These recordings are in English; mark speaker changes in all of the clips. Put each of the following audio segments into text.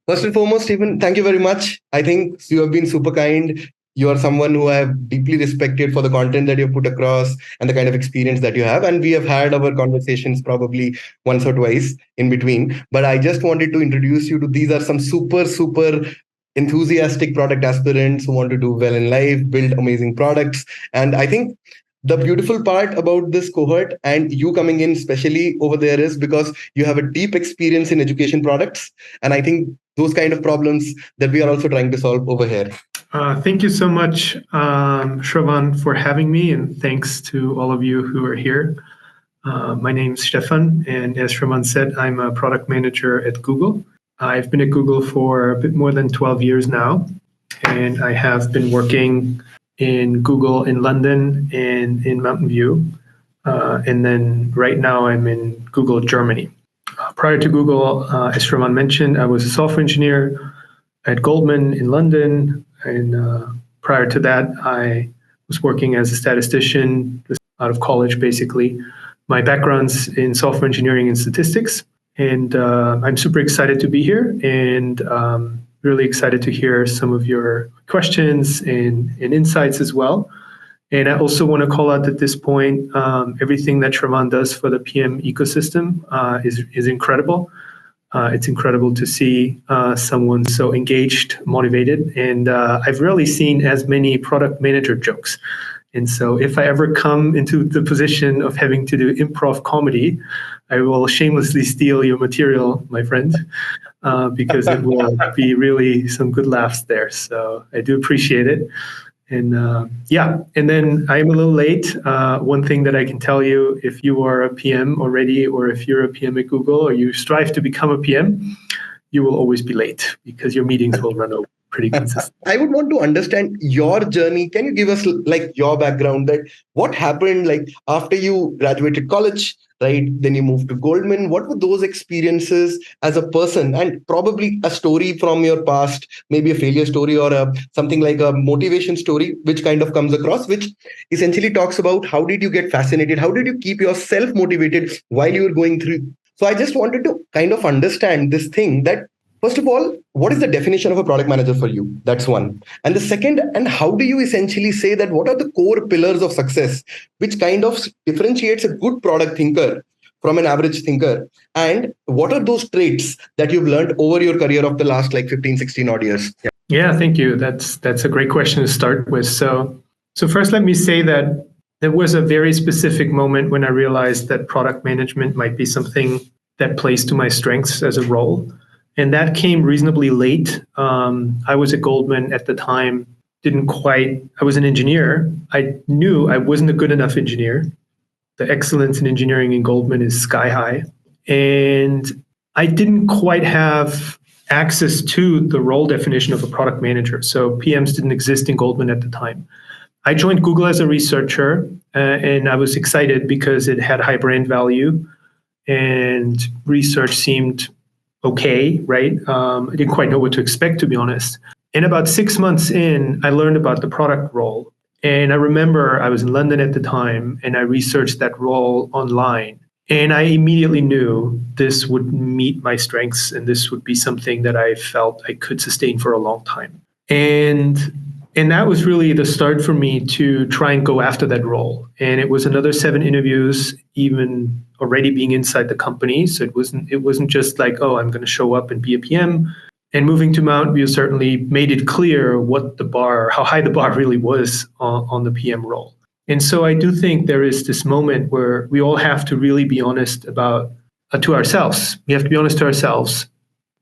Speaker 1: First and foremost, Stephen, thank you very much. I think you have been super kind. You are someone who I have deeply respected for the content that you put across and the kind of experience that you have. And we have had our conversations probably once or twice in between. But I just wanted to introduce you to these are some super enthusiastic product aspirants who want to do well in life, build amazing products. And I think the beautiful part about this cohort and you coming in especially over there is because you have a deep experience in education products. And I think those kind of problems that we are also trying to solve over here.
Speaker 2: Thank you so much, Shravan, for having me, and thanks to all of you who are here. My name's Stefan, and as Shravan said, I'm a product manager at Google. I've been at Google for a bit more than 12 years now, and I have been working in Google in London and in Mountain View. And then right now I'm in Google Germany. Prior to Google, as Shravan mentioned, I was a software engineer at Goldman in London. And prior to that, I was working as a statistician out of college, basically. My background's in software engineering and statistics. And I'm super excited to be here and really excited to hear some of your questions and insights as well. And I also want to call out at this point, everything that Shravan does for the PM ecosystem is incredible. It's incredible to see someone so engaged, motivated, and I've rarely seen as many product manager jokes. And so if I ever come into the position of having to do improv comedy, I will shamelessly steal your material, my friend, because it will be really some good laughs there. So I do appreciate it. And and then I'm a little late. One thing that I can tell you, if you are a PM already, or if you're a PM at Google, or you strive to become a PM, you will always be late because your meetings will run over pretty consistently.
Speaker 1: I would want to understand your journey. Can you give us like your background, that what happened like after you graduated college, right? Then you moved to Goldman. What were those experiences as a person, and probably a story from your past, maybe a failure story or something like a motivation story, which kind of comes across, which essentially talks about how did you get fascinated? How did you keep yourself motivated while you were going through? So I just wanted to kind of understand this thing that, first of all, what is the definition of a product manager for you? That's one. And the second, and how do you essentially say that what are the core pillars of success, which kind of differentiates a good product thinker from an average thinker? And what are those traits that you've learned over your career of the last like 15, 16 odd years?
Speaker 2: Yeah, thank you. That's a great question to start with. So first, let me say that there was a very specific moment when I realized that product management might be something that plays to my strengths as a role. And that came reasonably late. I was at Goldman at the time, I was an engineer. I knew I wasn't a good enough engineer. The excellence in engineering in Goldman is sky high. And I didn't quite have access to the role definition of a product manager. So PMs didn't exist in Goldman at the time. I joined Google as a researcher, and I was excited because it had high brand value and research seemed okay, right? I didn't quite know what to expect, to be honest. And about 6 months in, I learned about the product role. And I remember I was in London at the time, and I researched that role online. And I immediately knew this would meet my strengths, and this would be something that I felt I could sustain for a long time. And that was really the start for me to try and go after that role. And it was another 7 interviews, even already being inside the company. So it wasn't just like, oh, I'm going to show up and be a PM. And moving to Mountain View certainly made it clear how high the bar really was on the PM role. And so I do think there is this moment where we all have to really be honest about to ourselves. We have to be honest to ourselves.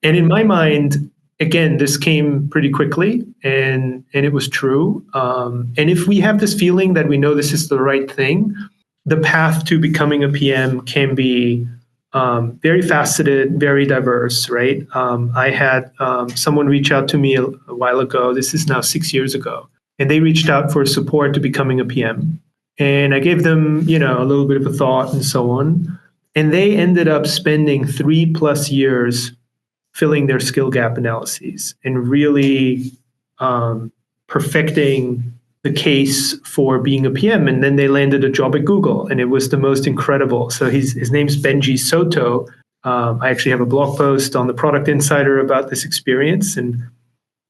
Speaker 2: And in my mind, again, this came pretty quickly, and it was true. And if we have this feeling that we know this is the right thing, the path to becoming a PM can be very faceted, very diverse, right? I had someone reach out to me a while ago. This is now 6 years ago. And they reached out for support to becoming a PM. And I gave them, a little bit of a thought and so on. And they ended up spending 3+ years filling their skill gap analyses and really perfecting the case for being a PM. And then they landed a job at Google, and it was the most incredible. So his name's Benji Soto. I actually have a blog post on the Product Insider about this experience, and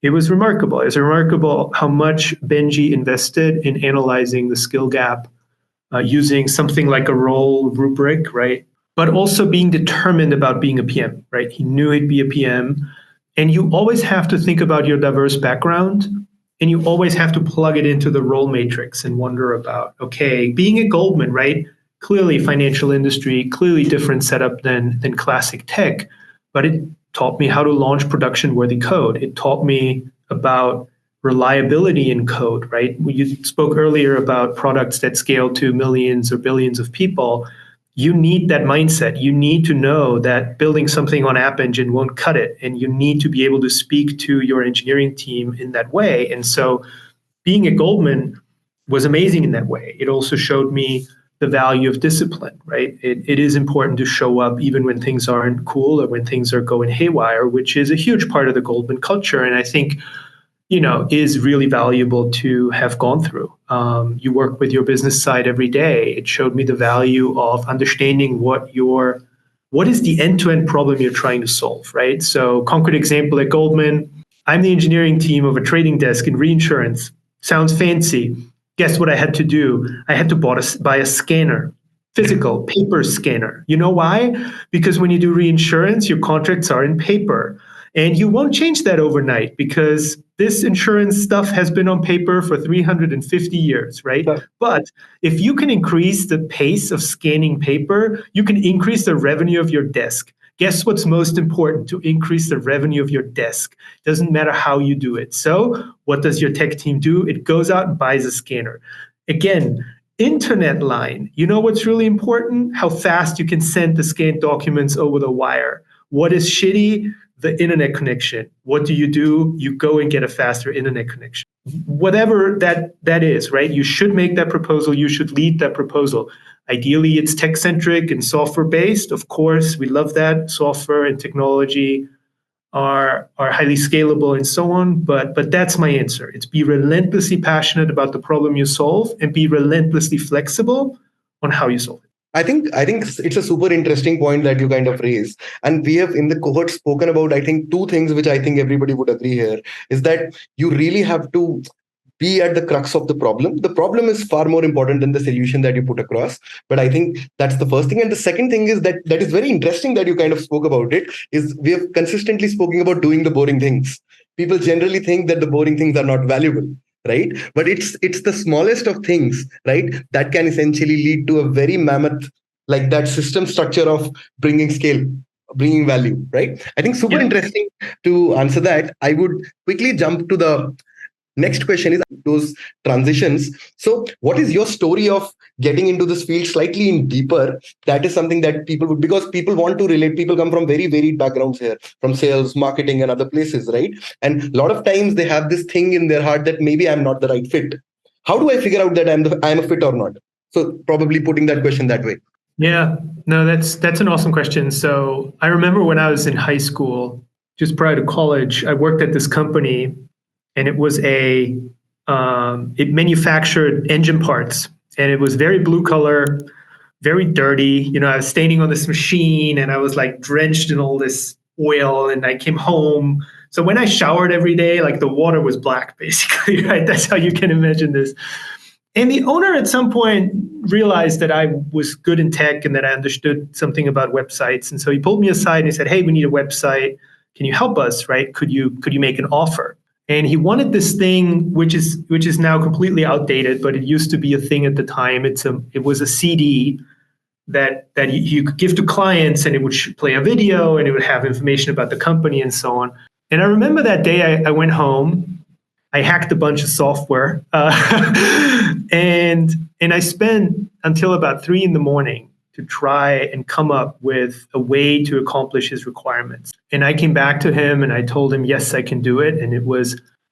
Speaker 2: it was remarkable. It was remarkable how much Benji invested in analyzing the skill gap, using something like a role rubric, right? But also being determined about being a PM, right? He knew he'd be a PM. And you always have to think about your diverse background, and you always have to plug it into the role matrix and wonder about, okay, being at Goldman, right? Clearly financial industry, clearly different setup than classic tech, but it taught me how to launch production worthy code. It taught me about reliability in code, right? You spoke earlier about products that scale to millions or billions of people. You need that mindset. You need to know that building something on App Engine won't cut it. And you need to be able to speak to your engineering team in that way. And so being at Goldman was amazing in that way. It also showed me the value of discipline, right? It is important to show up even when things aren't cool or when things are going haywire, which is a huge part of the Goldman culture. And I think is really valuable to have gone through. You work with your business side every day. It showed me the value of understanding what is the end-to-end problem you're trying to solve, right? So concrete example at Goldman, I'm the engineering team of a trading desk in reinsurance. Sounds fancy. Guess what I had to do? I had to buy a scanner, physical paper scanner. You know why? Because when you do reinsurance, your contracts are in paper. And you won't change that overnight because this insurance stuff has been on paper for 350 years, right?
Speaker 1: Yeah.
Speaker 2: But if you can increase the pace of scanning paper, you can increase the revenue of your desk. Guess what's most important to increase the revenue of your desk? Doesn't matter how you do it. So what does your tech team do? It goes out and buys a scanner. Again, internet line. You know what's really important? How fast you can send the scanned documents over the wire. What is shitty? The internet connection. What do? You go and get a faster internet connection. Whatever that is, right? You should make that proposal. You should lead that proposal. Ideally, it's tech-centric and software-based. Of course, we love that. Software and technology are highly scalable and so on. But that's my answer. It's be relentlessly passionate about the problem you solve and be relentlessly flexible on how you solve it.
Speaker 1: I think it's a super interesting point that you kind of raised. And we have in the cohort spoken about, I think, two things which I think everybody would agree here is that you really have to be at the crux of the problem. The problem is far more important than the solution that you put across. But I think that's the first thing. And the second thing is that is very interesting that you kind of spoke about it, is we have consistently spoken about doing the boring things. People generally think that the boring things are not valuable, right? But it's the smallest of things, right, that can essentially lead to a very mammoth, like that system structure of bringing scale, bringing value, right? I think super interesting to answer that. I would quickly jump to the next question is those transitions. So what is your story of getting into this field slightly in deeper? That is something that people would, because people want to relate. People come from very varied backgrounds here, from sales, marketing, and other places, right? And a lot of times they have this thing in their heart that maybe I'm not the right fit. How do I figure out that I'm a fit or not? So probably putting that question that way.
Speaker 2: Yeah, no, that's an awesome question. So I remember when I was in high school, just prior to college, I worked at this company. And it was it manufactured engine parts, and it was very blue collar, very dirty. I was standing on this machine and I was like drenched in all this oil, and I came home. So when I showered every day, like the water was black, basically, right? That's how you can imagine this. And the owner at some point realized that I was good in tech and that I understood something about websites. And so he pulled me aside and he said, "Hey, we need a website. Can you help us, right? Could you make an offer?" And he wanted this thing, which is now completely outdated, but it used to be a thing at the time. It was a CD that you could give to clients, and it would play a video, and it would have information about the company and so on. And I remember that day I went home, I hacked a bunch of software, and I spent until about 3 a.m. to try and come up with a way to accomplish his requirements. And I came back to him and I told him, yes, I can do it. And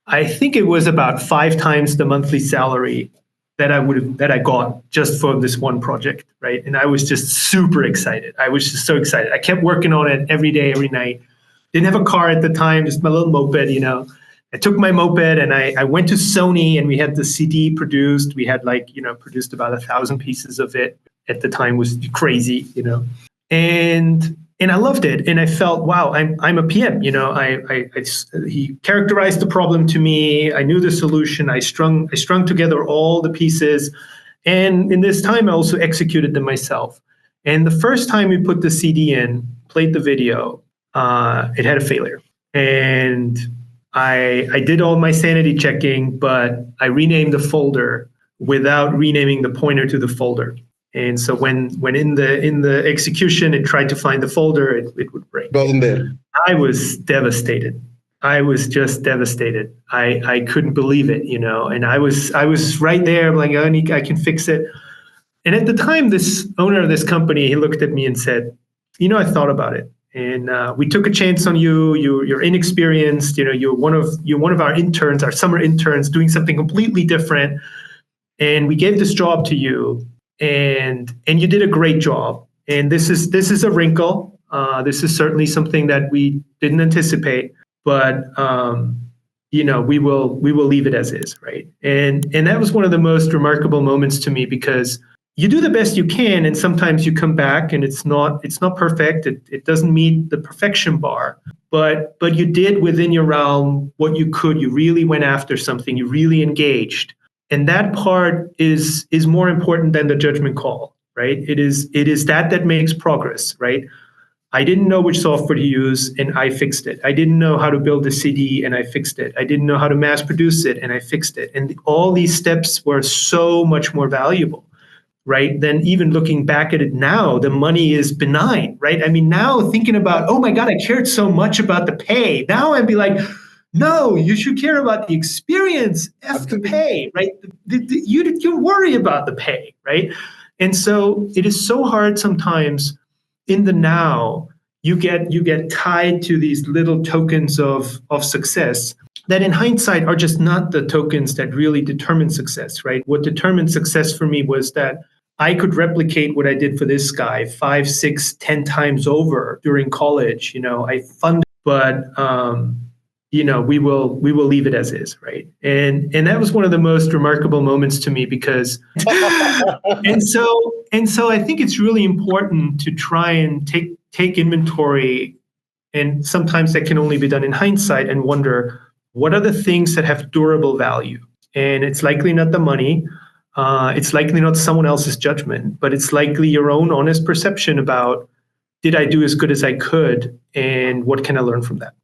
Speaker 2: I think it was about 5 times the monthly salary that I got just for this one project, right? And I was just super excited. I was just so excited. I kept working on it every day, every night. Didn't have a car at the time, just my little moped, I took my moped and I went to Sony, and we had the CD produced. We had produced about 1,000 pieces of it. At the time was crazy, And and I loved it. And I felt, wow, I'm a PM. He characterized the problem to me. I knew the solution. I strung together all the pieces. And in this time, I also executed them myself. And the first time we put the CD in, played the video, it had a failure. And I did all my sanity checking, but I renamed the folder without renaming the pointer to the folder. And so when in the execution it tried to find the folder, it would break.
Speaker 1: Wasn't there.
Speaker 2: I was devastated. I was just devastated. I couldn't believe it, and I was right there like, I can fix it. And at the time, this owner of this company, he looked at me and said, I thought about it. And we took a chance on you. You're inexperienced. You're one of our interns, our summer interns, doing something completely different. And we gave this job to you, and you did a great job. And this is a wrinkle. This is certainly something that we didn't anticipate, but we will leave it as is, right? And that was one of the most remarkable moments to me, because you do the best you can, and sometimes you come back and it's not perfect. It doesn't meet the perfection bar, but you did within your realm what you could. You really went after something. You really engaged, and that part is more important than the judgment call, right? It is that makes progress, right? I didn't know which software to use, and I fixed it. I didn't know how to build a CD, and I fixed it. I didn't know how to mass produce it, and I fixed it. And all these steps were so much more valuable, right? Then even looking back at it now, the money is benign, right? I mean, now thinking about, oh my God, I cared so much about the pay. Now I'd be like, no, you should care about the experience, F the pay, right? You worry about the pay, right? And so it is so hard sometimes in the now. You get tied to these little tokens of success that in hindsight are just not the tokens that really determine success, right? What determined success for me was that I could replicate what I did for this guy 5, 6, 10 times over during college. I funded, but we will leave it as is, right? And that was one of the most remarkable moments to me, because and so I think it's really important to try and take inventory, and sometimes that can only be done in hindsight, and wonder, what are the things that have durable value? And it's likely not the money. It's likely not someone else's judgment, but it's likely your own honest perception about, did I do as good as I could, and what can I learn from that?